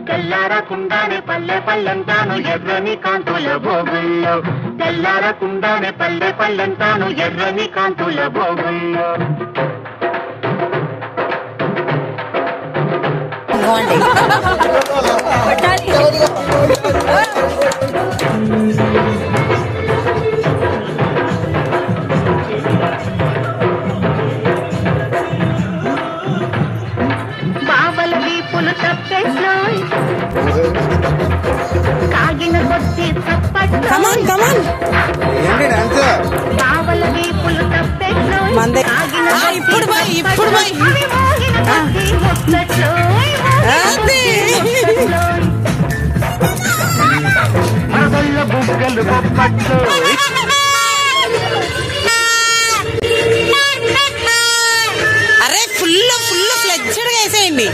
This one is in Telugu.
తెల్లారకుండానే పల్లె పల్లెంతాను ఎర్రని కాంతుల భోగుల్లో తెల్లారకుండానే పల్లె పల్లెంతాను ఎర్రని కాంతుల భోగుల్లో బాబల వీపులు తప్పేట్లో కాగిన కొద్ది తప్పట్లో బాబల వీపులు తప్పేట్లో కాగిన ముచ్చట్లో మరదల్ల బుగ్గలు బొప్పట్లో అరే ఫుల్ ఫ్లెడ్జ్డ్ గా వేసేయండి.